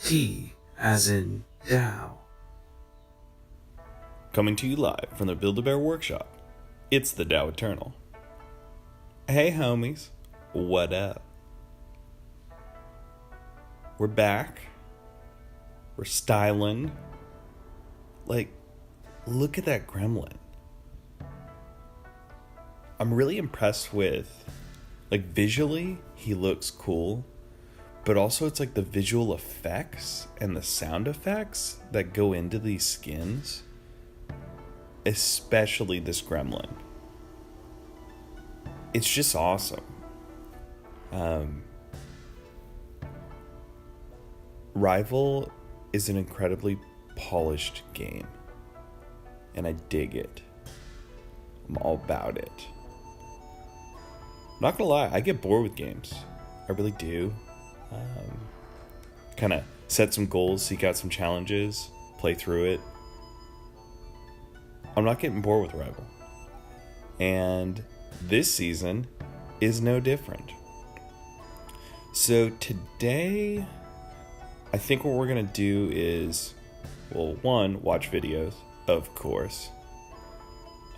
T as in Tao. Coming to you live from the Build-A-Bear Workshop, it's the Tao Eternal. Hey homies, what up? We're back. We're styling. Like, look at that gremlin. I'm really impressed with, like, visually, he looks cool. But also it's like the visual effects and the sound effects that go into these skins. Especially this gremlin. It's just awesome. Rival is an incredibly polished game. And I dig it. I'm all about it. Not gonna lie, I get bored with games. I really do. Kind of set some goals, seek out some challenges, play through it. I'm not getting bored with Rival. And this season is no different. So today, I think what we're going to do is, well, one, watch videos, of course.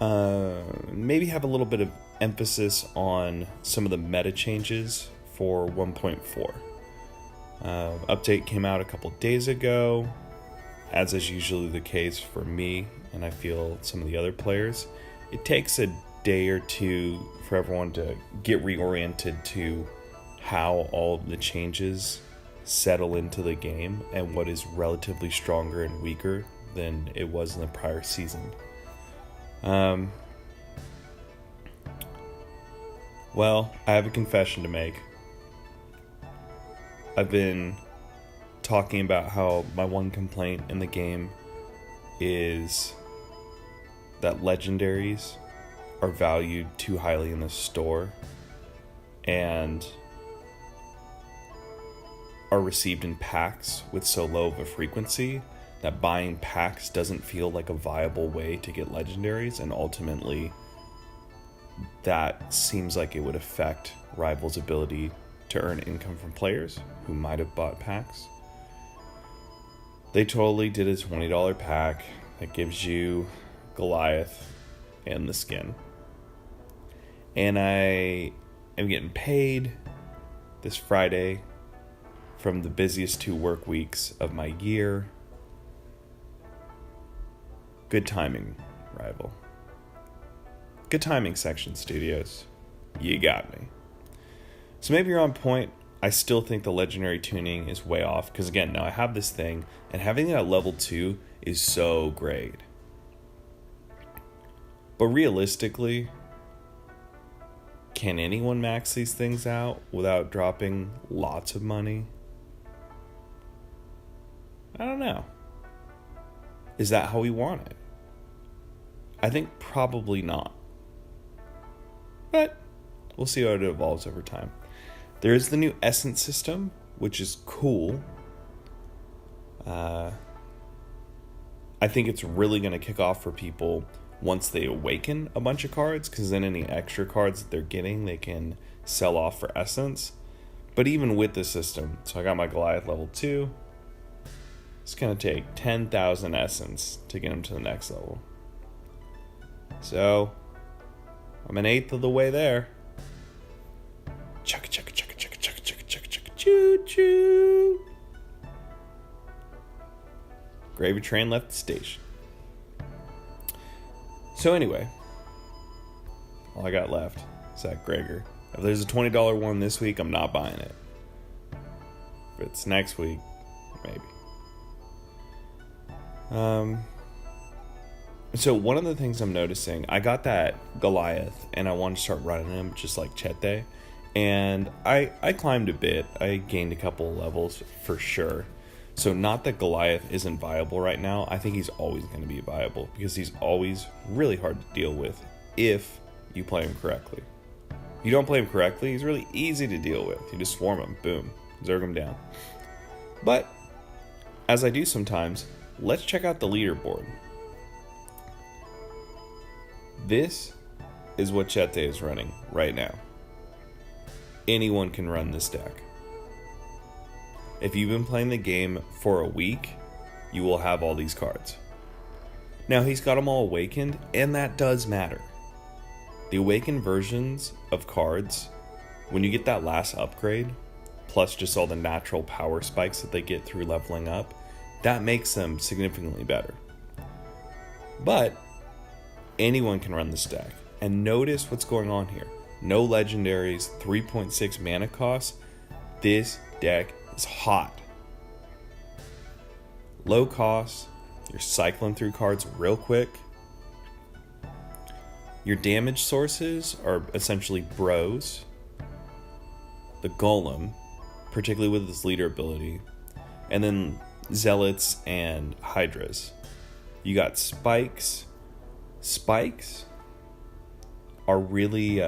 Maybe have a little bit of emphasis on some of the meta changes for 1.4. Update came out a couple days ago, as is usually the case for me, and I feel some of the other players. It takes a day or two for everyone to get reoriented to how all of the changes settle into the game and what is relatively stronger and weaker than it was in the prior season. Well, I have a confession to make. I've been talking about how my one complaint in the game is that legendaries are valued too highly in the store and are received in packs with so low of a frequency that buying packs doesn't feel like a viable way to get legendaries, and ultimately that seems like it would affect Rival's ability to earn income from players who might have bought packs. They totally did a $20 pack that gives you Goliath and the skin. And I am getting paid this Friday from the busiest 2 work weeks of my year. Good timing, Rival. Good timing, Section Studios. You got me. So maybe you're on point. I still think the legendary tuning is way off, because again, now I have this thing, and having it at level 2 is so great. But realistically, can anyone max these things out without dropping lots of money? I don't know. Is that how we want it? I think probably not. But we'll see how it evolves over time. There is the new Essence system, which is cool. I think it's really going to kick off for people once they awaken a bunch of cards, because then any extra cards that they're getting, they can sell off for Essence. But even with the system, so I got my Goliath level 2. It's going to take 10,000 Essence to get him to the next level. So, I'm an eighth of the way there. Chugga chugga chugga chugga chugga chugga chugga chugga choo choo. Gravy train left the station. So anyway, all I got left is that Gregor. If there's a $20 one this week, I'm not buying it. If it's next week, maybe. So one of the things I'm noticing, I got that Goliath and I wanted to start running him just like Chete. And I climbed a bit. I gained a couple of levels for sure. So not that Goliath isn't viable right now. I think he's always going to be viable because he's always really hard to deal with if you play him correctly. If you don't play him correctly, he's really easy to deal with. You just swarm him, boom, zerg him down. But as I do sometimes, let's check out the leaderboard. This is what Chete is running right now. Anyone can run this deck. If you've been playing the game for a week, you will have all these cards. Now, he's got them all awakened, and that does matter. The awakened versions of cards, when you get that last upgrade, plus just all the natural power spikes that they get through leveling up, that makes them significantly better. But anyone can run this deck. And notice what's going on here. No legendaries, 3.6 mana cost. This deck is hot. Low cost, you're cycling through cards real quick. Your damage sources are essentially Bros, the Golem, particularly with his leader ability, and then Zealots and Hydras. You got Spikes. Spikes are really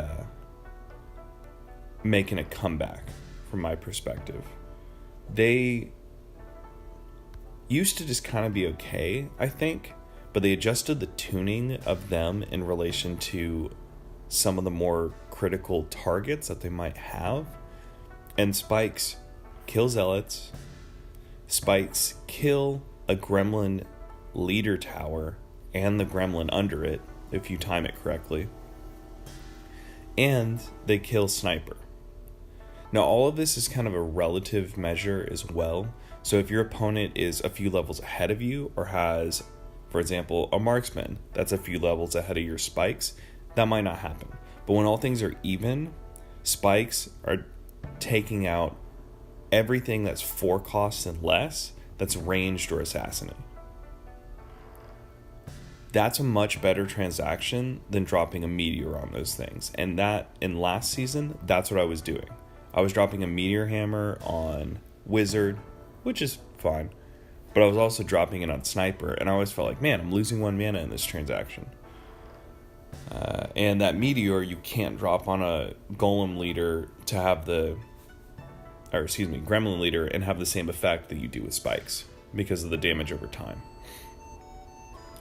making a comeback from my perspective. They used to just kind of be okay, I think, but they adjusted the tuning of them in relation to some of the more critical targets that they might have. And Spikes kill Zealots. Spikes kill a Gremlin leader tower and the Gremlin under it, if you time it correctly. And they kill Sniper. Now, all of this is kind of a relative measure as well. So if your opponent is a few levels ahead of you, or has, for example, a marksman that's a few levels ahead of your Spikes, that might not happen. But when all things are even, Spikes are taking out everything that's 4 costs and less, that's ranged or assassinate. That's a much better transaction than dropping a meteor on those things. And that, in last season, that's what I was doing. I was dropping a meteor hammer on Wizard, which is fine, but I was also dropping it on Sniper, and I always felt like, man, I'm losing 1 mana in this transaction. And that meteor you can't drop on a Golem leader to have Gremlin leader and have the same effect that you do with Spikes because of the damage over time.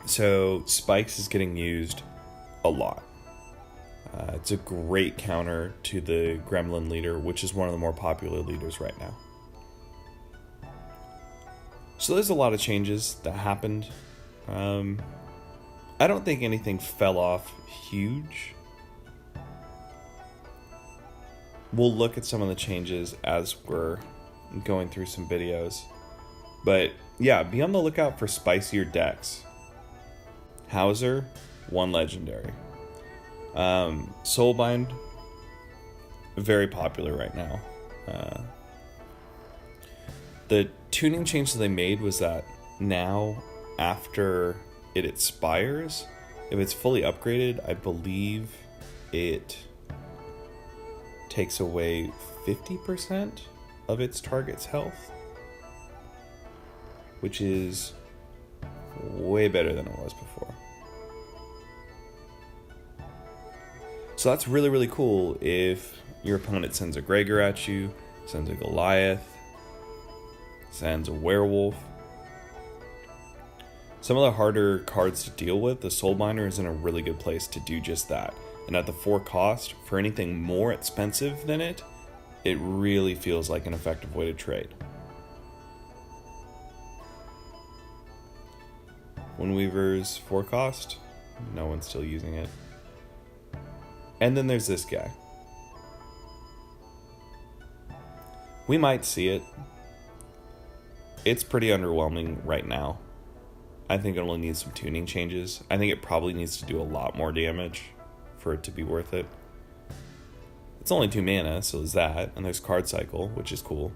So Spikes is getting used a lot. It's a great counter to the Gremlin leader, which is one of the more popular leaders right now. So there's a lot of changes that happened. I don't think anything fell off huge. We'll look at some of the changes as we're going through some videos. But yeah, be on the lookout for spicier decks. Hauser, 1 legendary. Soulbind, very popular right now. The tuning change that they made was that now, after it expires, if it's fully upgraded, I believe it takes away 50% of its target's health, which is way better than it was before. So that's really, really cool if your opponent sends a Gregor at you, sends a Goliath, sends a Werewolf. Some of the harder cards to deal with, the Soulbinder is in a really good place to do just that. And at the 4 cost, for anything more expensive than it, it really feels like an effective way to trade. Wind-Weaver's 4 cost, no one's still using it. And then there's this guy. We might see it. It's pretty underwhelming right now. I think it only needs some tuning changes. I think it probably needs to do a lot more damage for it to be worth it. It's only 2 mana, so there's that. And there's card cycle, which is cool.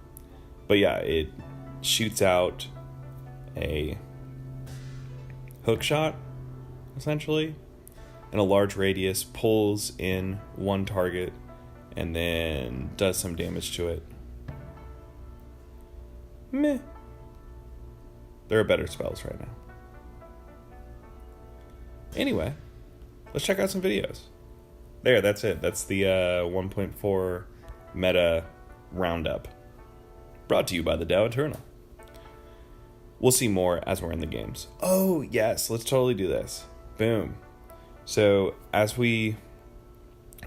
But yeah, it shoots out a hook shot, essentially, in a large radius, pulls in 1 target, and then does some damage to it. Meh. There are better spells right now. Anyway, let's check out some videos. There, that's it. That's the 1.4 meta roundup. Brought to you by the Dow Eternal. We'll see more as we're in the games. Oh, yes, let's totally do this. Boom. So, as we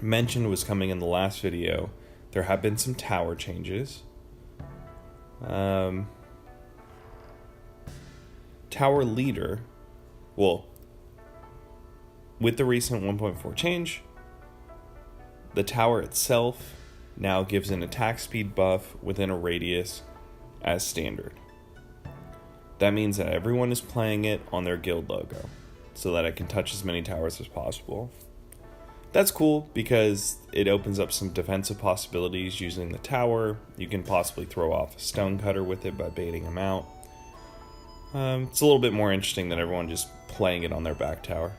mentioned was coming in the last video, there have been some tower changes. Tower Leader, well, with the recent 1.4 change, the tower itself now gives an attack speed buff within a radius as standard. That means that everyone is playing it on their guild logo, so that it can touch as many towers as possible. That's cool because it opens up some defensive possibilities using the tower. You can possibly throw off a stonecutter with it by baiting him out. It's a little bit more interesting than everyone just playing it on their back tower.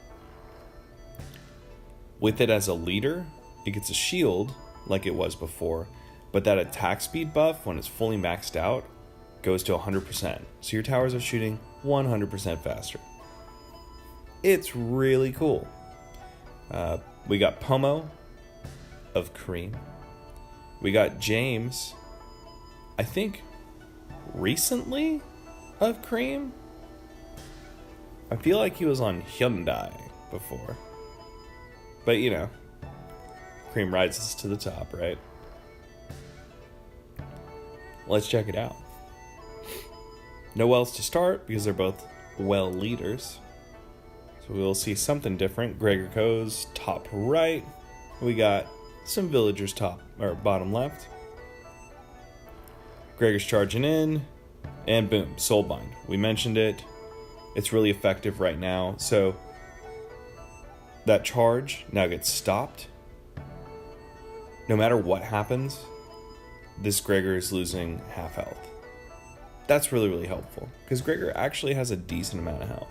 With it as a leader, it gets a shield like it was before, but that attack speed buff, when it's fully maxed out, goes to 100%. So your towers are shooting 100% faster. It's really cool. We got Pomo of Cream. We got James, I think, recently of Cream. I feel like he was on Hyundai before. But, you know, Cream rises to the top, right? Let's check it out. No wells to start because they're both well leaders. So we'll see something different. Gregor goes top right. We got some villagers top or bottom left. Gregor's charging in, and boom, Soulbind. We mentioned it. It's really effective right now. So that charge now gets stopped. No matter what happens, this Gregor is losing half health. That's really, really helpful because Gregor actually has a decent amount of health.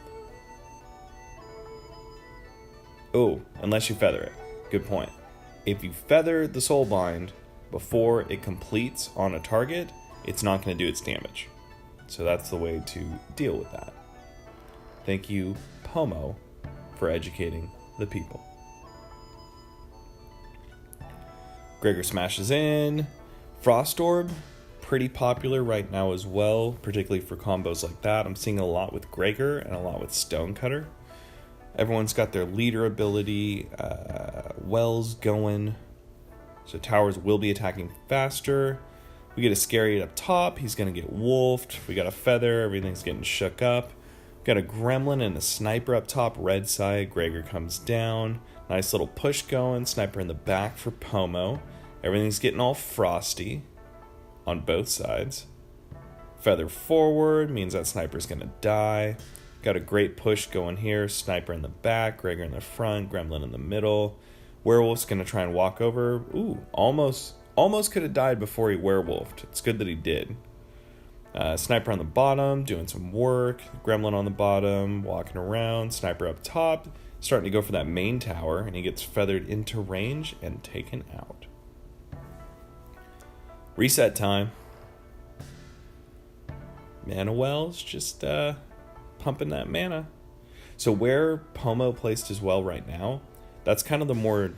Oh, unless you feather it. Good point. If you feather the Soulbind before it completes on a target, it's not going to do its damage. So that's the way to deal with that. Thank you, Pomo, for educating the people. Gregor smashes in. Frost Orb, pretty popular right now as well, particularly for combos like that. I'm seeing a lot with Gregor and a lot with Stonecutter. Everyone's got their leader ability, wells going, so towers will be attacking faster. We get a Scary up top, he's going to get wolfed. We got a feather, everything's getting shook up. We got a gremlin and a sniper up top, red side. Gregor comes down. Nice little push going, sniper in the back for Pomo. Everything's getting all frosty on both sides. Feather forward means that sniper's going to die. Got a great push going here. Sniper in the back, Gregor in the front, Gremlin in the middle. Werewolf's going to try and walk over. Ooh, almost could have died before he werewolfed. It's good that he did. Sniper on the bottom, doing some work. Gremlin on the bottom, walking around. Sniper up top, starting to go for that main tower, and he gets feathered into range and taken out. Reset time. Mana wells, just pumping that mana. So where Pomo placed his well right now, that's kind of the more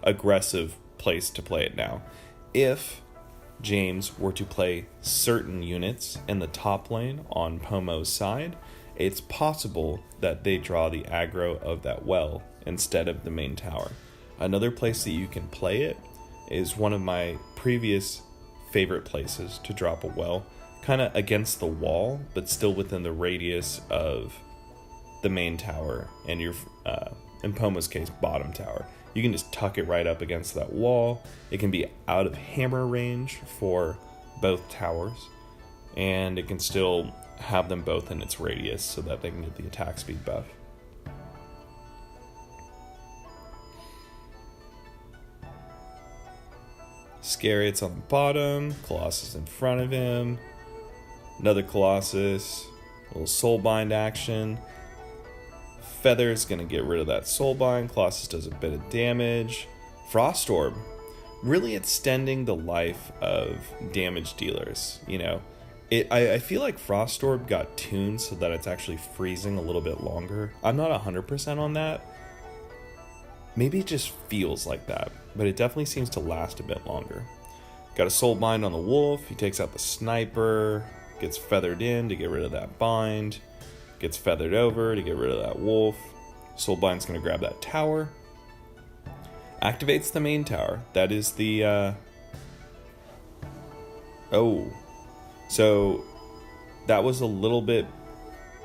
aggressive place to play it now. If James were to play certain units in the top lane on Pomo's side, it's possible that they draw the aggro of that well instead of the main tower. Another place that you can play it is one of my previous favorite places to drop a well, kind of against the wall, but still within the radius of the main tower and your, in Pomo's case, bottom tower. You can just tuck it right up against that wall. It can be out of hammer range for both towers, and it can still have them both in its radius so that they can get the attack speed buff. Scariot's on the bottom, Colossus in front of him. Another Colossus, a little Soulbind action. Feather's going to get rid of that Soulbind. Colossus does a bit of damage. Frost Orb, really extending the life of damage dealers. You know, I feel like Frost Orb got tuned so that it's actually freezing a little bit longer. I'm not 100% on that. Maybe it just feels like that, but it definitely seems to last a bit longer. Got a Soulbind on the wolf. He takes out the sniper. Gets feathered in to get rid of that bind. Gets feathered over to get rid of that wolf. Soulbind's going to grab that tower. Activates the main tower. That is the Oh, so that was a little bit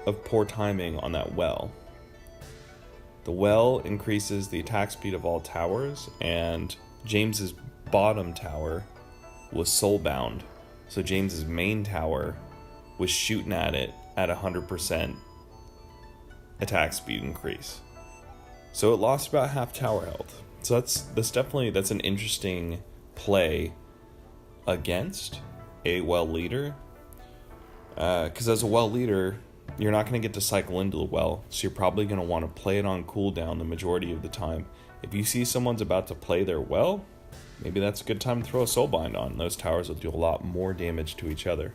of poor timing on that well. The well increases the attack speed of all towers, and James's bottom tower was soulbound. So James's main tower was shooting at it at 100% attack speed increase. So it lost about half tower health. So that's an interesting play against a well leader. Because as a well leader, you're not going to get to cycle into the well, so you're probably going to want to play it on cooldown the majority of the time. If you see someone's about to play their well, maybe that's a good time to throw a soulbind on. Those towers will do a lot more damage to each other.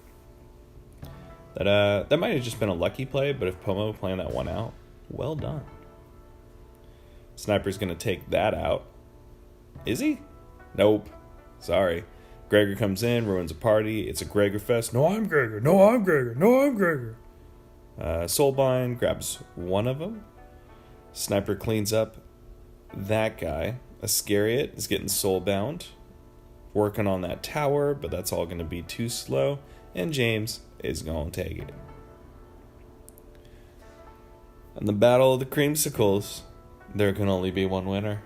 That might have just been a lucky play, but if Pomo planned that one out, well done. Sniper's going to take that out. Is he? Nope. Sorry. Gregor comes in, ruins a party. It's a Gregor fest. No, I'm Gregor. No, I'm Gregor. No, I'm Gregor. Soulbind grabs one of them. Sniper cleans up that guy. Iscariot is getting soulbound. Working on that tower, but that's all going to be too slow. And James is going to take it. In the Battle of the Creamsicles, there can only be one winner.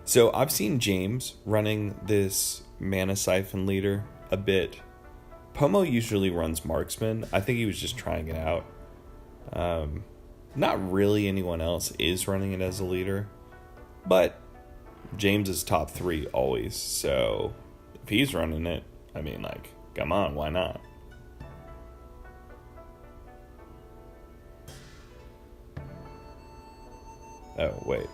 So I've seen James running this Mana Siphon leader a bit. Pomo usually runs Marksman. I think he was just trying it out. Not really anyone else is running it as a leader. But James is top 3 always. So if he's running it, I mean, like, come on, why not? Oh, wait.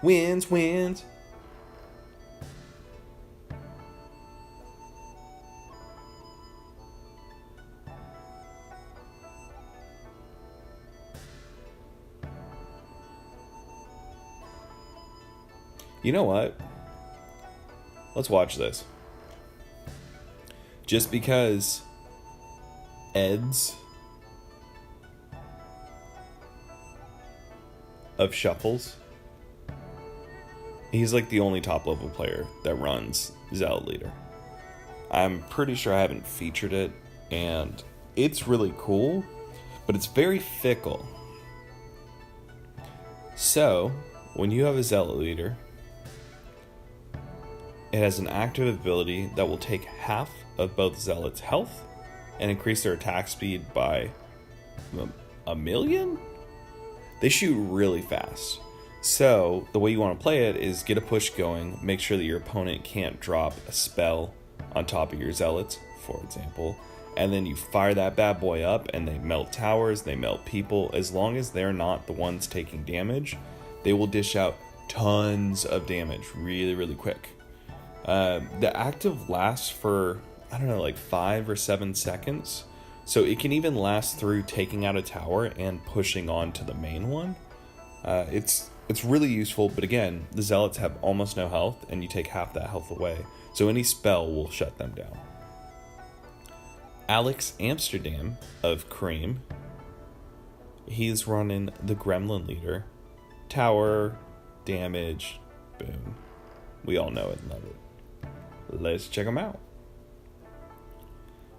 Wins. You know what? Let's watch this. Just because Eds of Shuffles, he's like the only top level player that runs Zealot Leader. I'm pretty sure I haven't featured it, and it's really cool, but it's very fickle. So, when you have a Zealot Leader, it has an active ability that will take half of both Zealots' health and increase their attack speed by 1,000,000? They shoot really fast. So, the way you want to play it is get a push going, make sure that your opponent can't drop a spell on top of your Zealots, for example, and then you fire that bad boy up and they melt towers, they melt people. As long as they're not the ones taking damage, they will dish out tons of damage really, really quick. The active lasts for, I don't know, like 5 or 7 seconds. So it can even last through taking out a tower and pushing on to the main one. It's really useful, but again, the Zealots have almost no health, and you take half that health away. So any spell will shut them down. Alex Amsterdam of Cream, he's running the Gremlin Leader. Tower, damage, boom. We all know it and love it. Let's check them out.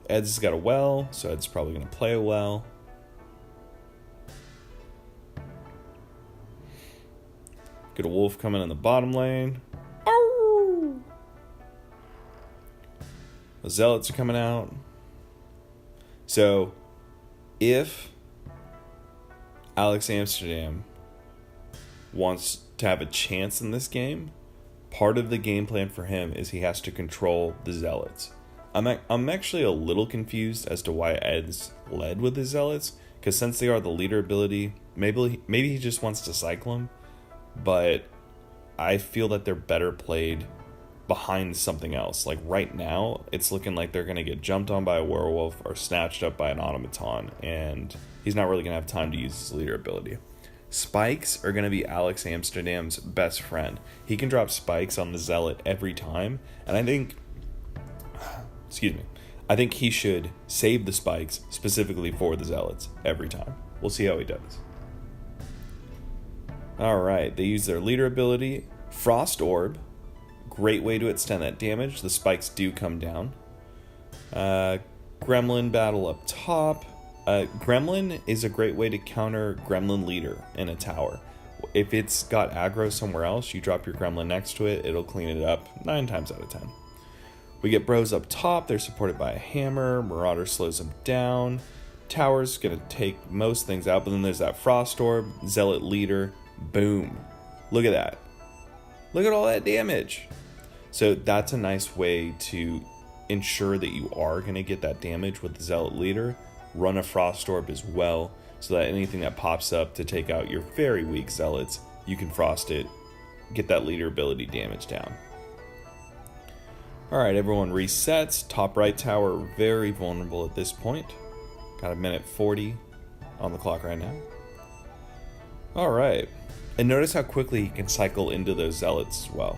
Ed's got a well, so Ed's probably going to play a well. Get a wolf coming in the bottom lane. Oh! The Zealots are coming out. So, if Alex Amsterdam wants to have a chance in this game, part of the game plan for him is he has to control the Zealots. I'm actually a little confused as to why Ed's led with the Zealots, because since they are the leader ability, maybe he just wants to cycle them, but I feel that they're better played behind something else. Like right now, it's looking like they're going to get jumped on by a werewolf or snatched up by an automaton, and he's not really going to have time to use his leader ability. Spikes are going to be Alex Amsterdam's best friend. He can drop spikes on the Zealot every time, and I think he should save the spikes specifically for the Zealots every time. We'll see how he does. Alright, they use their leader ability. Frost Orb great way to extend that damage. The spikes do come down. Gremlin battle up top. Gremlin is a great way to counter Gremlin Leader in a tower. If it's got aggro somewhere else, you drop your Gremlin next to it, it'll clean it up 9 times out of 10. We get Bros up top. They're supported by a hammer. Marauder slows them down. Tower's going to take most things out, but then there's that Frost Orb. Zealot Leader. Boom. Look at that. Look at all that damage. So that's a nice way to ensure that you are going to get that damage with the Zealot Leader. Run a Frost Orb as well, so that anything that pops up to take out your very weak Zealots, you can Frost it, get that Leader ability damage down. Alright, everyone resets. Top right tower, very vulnerable at this point. Got a minute 40 on the clock right now. Alright, and notice how quickly he can cycle into those Zealots as well.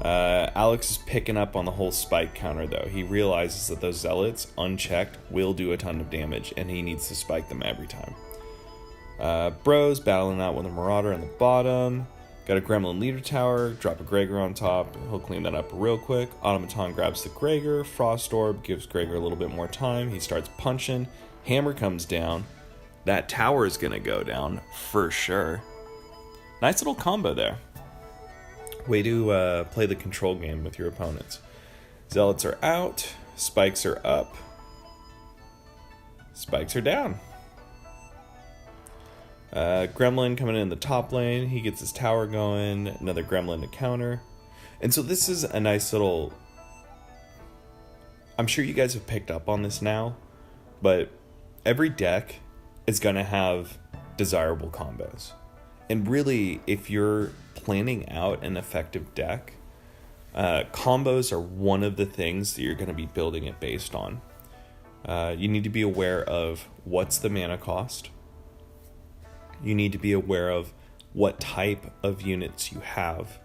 Alex is picking up on the whole spike counter though. He realizes that those Zealots, unchecked, will do a ton of damage, and he needs to spike them every time. Bros battling out with a Marauder in the bottom. Got a Gremlin Leader tower, drop a Gregor on top, he'll clean that up real quick. Automaton grabs the Gregor, Frost Orb gives Gregor a little bit more time, he starts punching, hammer comes down. That tower is gonna go down, for sure. Nice little combo there. Way to play the control game with your opponents. Zealots are out, spikes are up, spikes are down. Gremlin coming in the top lane, he gets his tower going, another Gremlin to counter. And so this is a nice little... I'm sure you guys have picked up on this now, but every deck is going to have desirable combos. And really, if you're planning out an effective deck, combos are one of the things that you're going to be building it based on. You need to be aware of what's the mana cost. You need to be aware of what type of units you have.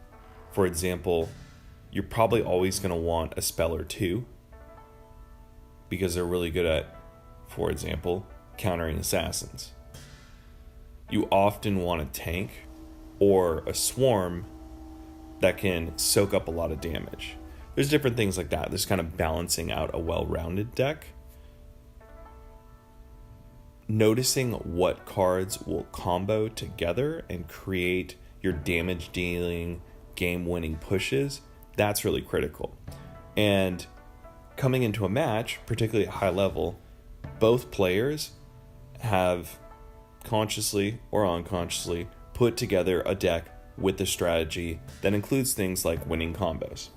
For example, you're probably always going to want a spell or two because they're really good at, for example, countering assassins. You often want a tank or a swarm that can soak up a lot of damage. There's different things like that. There's kind of balancing out a well-rounded deck. Noticing what cards will combo together and create your damage dealing, game winning pushes, that's really critical. And coming into a match, particularly at high level, both players have consciously or unconsciously put together a deck with a strategy that includes things like winning combos.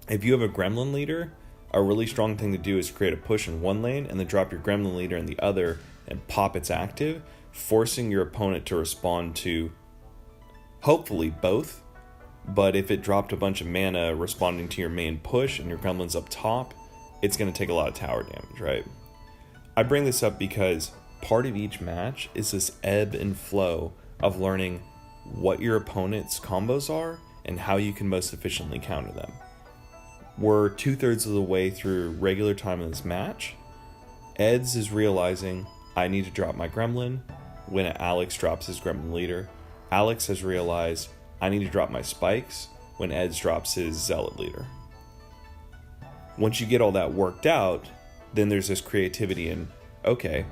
If you have a Gremlin Leader, a really strong thing to do is create a push in one lane and then drop your Gremlin Leader in the other and pop its active, forcing your opponent to respond to hopefully both. But if it dropped a bunch of mana responding to your main push and your Gremlin's up top, it's going to take a lot of tower damage, right? I bring this up because part of each match is this ebb and flow of learning what your opponent's combos are and how you can most efficiently counter them. We're 2/3 of the way through regular time in this match. Eds is realizing I need to drop my Gremlin when Alex drops his Gremlin Leader. Alex has realized I need to drop my spikes when Eds drops his Zealot Leader. Once you get all that worked out, then there's this creativity in, okay,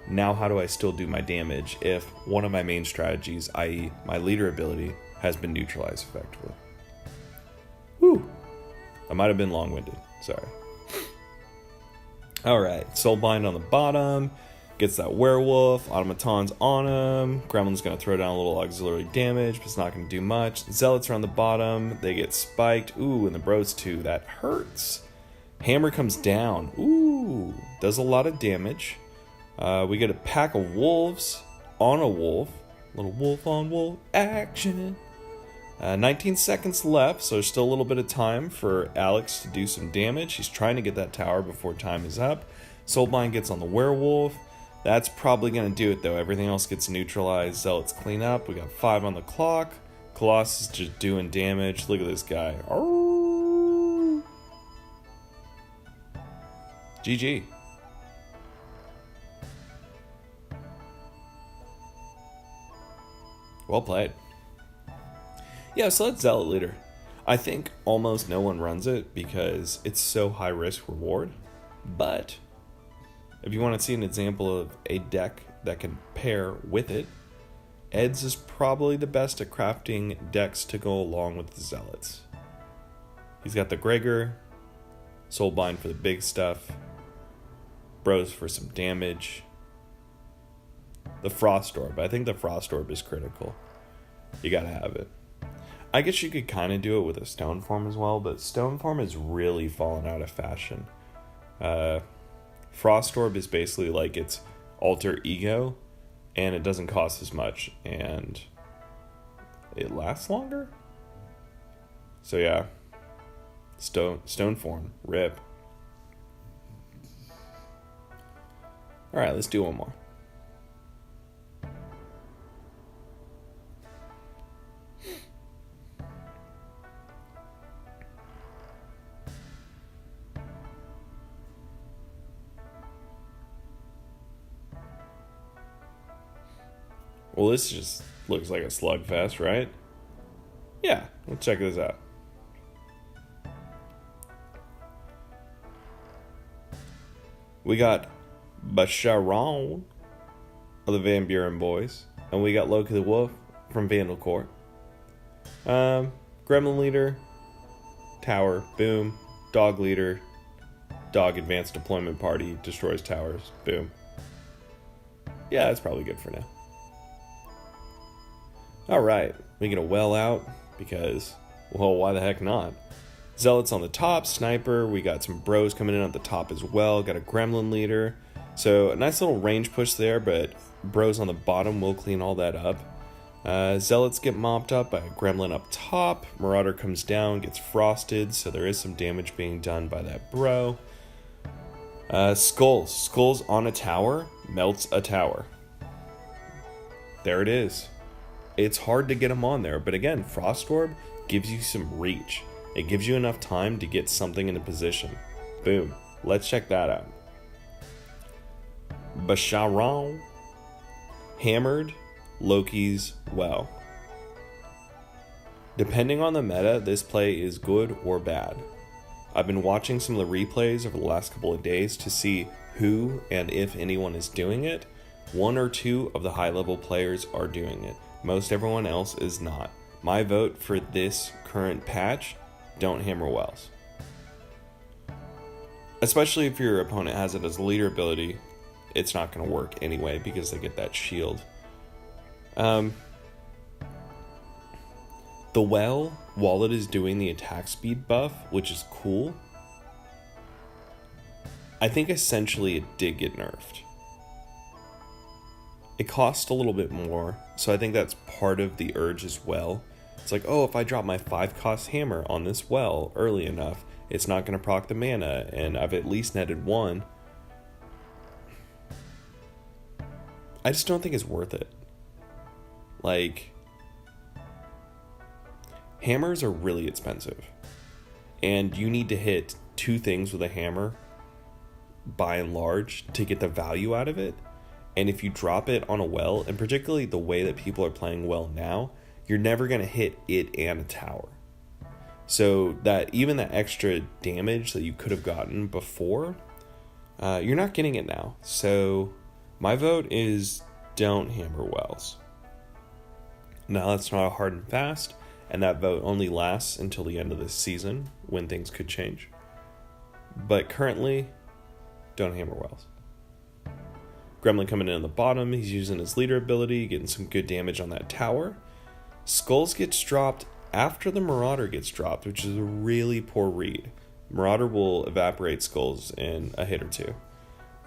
now how do I still do my damage if one of my main strategies, i.e. my leader ability, has been neutralized effectively? Whew. I might have been long-winded. Sorry. Alright, Soulbind on the bottom. Gets that werewolf. Automaton's on him. Gremlin's going to throw down a little auxiliary damage, but it's not going to do much. Zealots are on the bottom. They get spiked. Ooh, and the bros too. That hurts. Hammer comes down. Ooh, does a lot of damage. We get a pack of wolves on a wolf. Little wolf on wolf action. 19 seconds left, so there's still a little bit of time for Alex to do some damage. He's trying to get that tower before time is up. Soulbind gets on the werewolf. That's probably going to do it, though. Everything else gets neutralized. Zealots clean up. We got 5 on the clock. Colossus just doing damage. Look at this guy. Arrgh. GG. Well played. Yeah, so that's Zealot Leader. I think almost no one runs it because it's so high risk reward. But if you want to see an example of a deck that can pair with it, Eds is probably the best at crafting decks to go along with the Zealots. He's got the Gregor, Soulbind for the big stuff, Bros for some damage, the Frost Orb. I think the Frost Orb is critical. You gotta have it. I guess you could kind of do it with a Stone Form as well, but Stone Form has really fallen out of fashion. Frost Orb is basically like its alter ego, and it doesn't cost as much, and it lasts longer. So yeah, Stone Form, rip. All right, let's do one more. Well, this just looks like a slugfest, right? Yeah, let's check this out. We got Basharon of the Van Buren Boys, and we got Loki the Wolf from Vandal Court. Gremlin Leader, Tower, boom. Dog Leader, Dog Advanced Deployment Party, destroys towers, boom. Yeah, that's probably good for now. Alright, we get a well out, because, well, why the heck not? Zealots on the top, Sniper, we got some Bros coming in at the top as well, got a Gremlin Leader. So, a nice little range push there, but Bros on the bottom will clean all that up. Zealots get mopped up by a Gremlin up top, Marauder comes down, gets frosted, so there is some damage being done by that Bro. Skulls on a tower, melts a tower. There it is. It's hard to get them on there, but again, Frost Orb gives you some reach. It gives you enough time to get something into position. Boom. Let's check that out. Basharon, Hammered, Loki's Well. Depending on the meta, this play is good or bad. I've been watching some of the replays over the last couple of days to see who and if anyone is doing it. 1 or 2 of the high level players are doing it. Most everyone else is not. My vote for this current patch, don't hammer wells. Especially if your opponent has it as a leader ability, it's not going to work anyway because they get that shield. The well, while it is doing the attack speed buff, which is cool, I think essentially it did get nerfed. It costs a little bit more, so I think that's part of the urge as well. It's like, oh, if I drop my 5 cost hammer on this well early enough, it's not going to proc the mana, and I've at least netted 1. I just don't think it's worth it. Like, hammers are really expensive, and you need to hit 2 things with a hammer, by and large, to get the value out of it. And if you drop it on a well, and particularly the way that people are playing well now, you're never going to hit it and a tower. So that even that extra damage that you could have gotten before, you're not getting it now. So my vote is don't hammer wells. Now that's not a hard and fast, and that vote only lasts until the end of this season when things could change. But currently, don't hammer wells. Gremlin coming in on the bottom, he's using his leader ability, getting some good damage on that tower. Skulls gets dropped after the Marauder gets dropped, which is a really poor read. Marauder will evaporate Skulls in a hit or 2.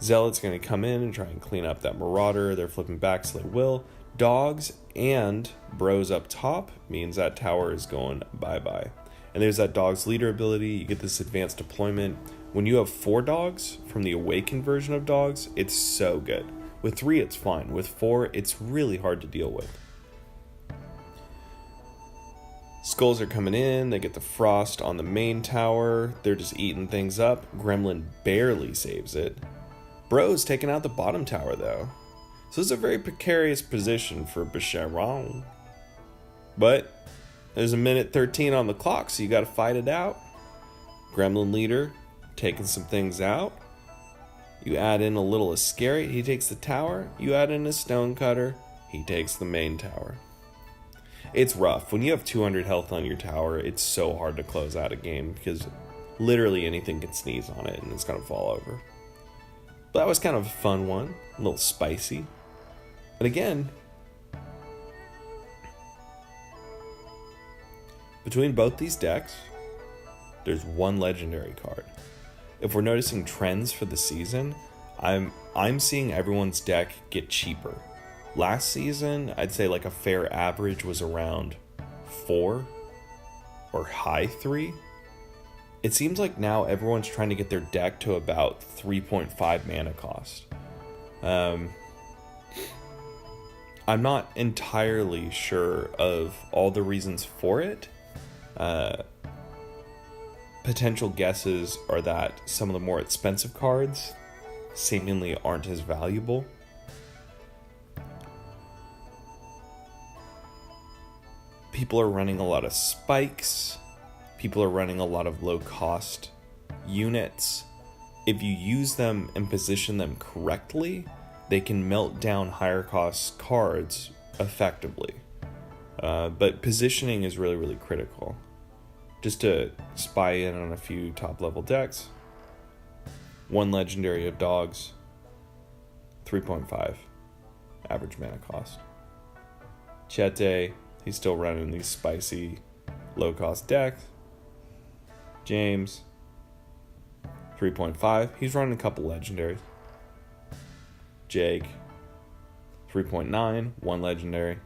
Zealot's going to come in and try and clean up that Marauder. They're flipping back, so they will. Dogs and Bros up top means that tower is going bye-bye. And there's that Dog's leader ability. You get this advanced deployment. When you have 4 dogs from the Awakened version of dogs, it's so good. With 3, it's fine. With 4, it's really hard to deal with. Skulls are coming in. They get the frost on the main tower. They're just eating things up. Gremlin barely saves it. Bro's taking out the bottom tower, though. So it's a very precarious position for Basharon. But There's a minute 13 on the clock, so you gotta fight it out. Gremlin Leader taking some things out. You add in a little Iscariot, he takes the tower. You add in a Stonecutter, he takes the main tower. It's rough. When you have 200 health on your tower, it's so hard to close out a game because literally anything can sneeze on it and it's gonna fall over. But that was kind of a fun one, a little spicy. And again, between both these decks, there's one legendary card. If we're noticing trends for the season, I'm seeing everyone's deck get cheaper. Last season, I'd say like a fair average was around 4 or high 3. It seems like now everyone's trying to get their deck to about 3.5 mana cost. I'm not entirely sure of all the reasons for it. Potential guesses are that some of the more expensive cards seemingly aren't as valuable. People are running a lot of spikes. People are running a lot of low cost units. If you use them and position them correctly, they can melt down higher cost cards effectively. But positioning is really, really critical. Just to spy in on a few top level decks. 1 legendary of dogs, 3.5 average mana cost. Chete, he's still running these spicy low cost decks. James, 3.5. He's running a couple legendaries. Jake, 3.9, 1 legendary.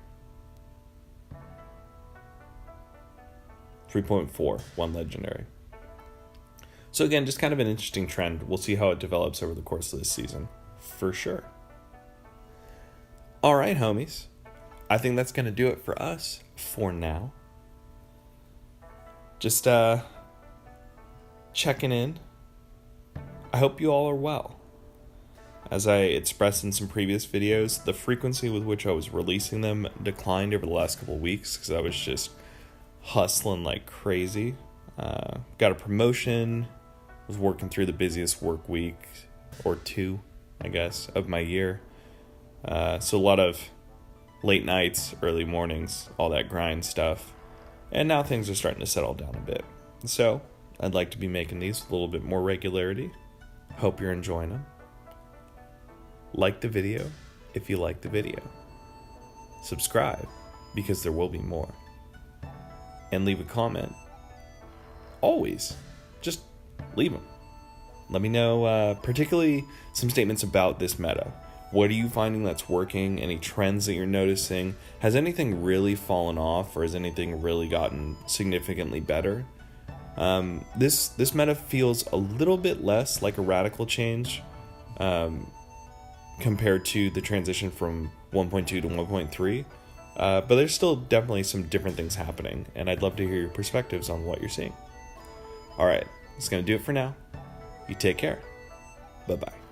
3.4, 1 legendary. So again, just kind of an interesting trend. We'll see how it develops over the course of this season, for sure. All right, homies. I think that's going to do it for us for now. Just checking in. I hope you all are well. As I expressed in some previous videos, the frequency with which I was releasing them declined over the last couple of weeks because I was just hustling like crazy. Got a promotion, was working through the busiest work week or 2, I guess, of my year. So a lot of late nights, early mornings, all that grind stuff. And now things are starting to settle down a bit. So I'd like to be making these with a little bit more regularity. Hope you're enjoying them. Like the video if you like the video. Subscribe because there will be more. And leave a comment. Always. Just leave them. Let me know, particularly some statements about this meta. What are you finding that's working? Any trends that you're noticing? Has anything really fallen off, or has anything really gotten significantly better? This meta feels a little bit less like a radical change compared to the transition from 1.2 to 1.3. But there's still definitely some different things happening, and I'd love to hear your perspectives on what you're seeing. Alright, that's going to do it for now. You take care. Bye-bye.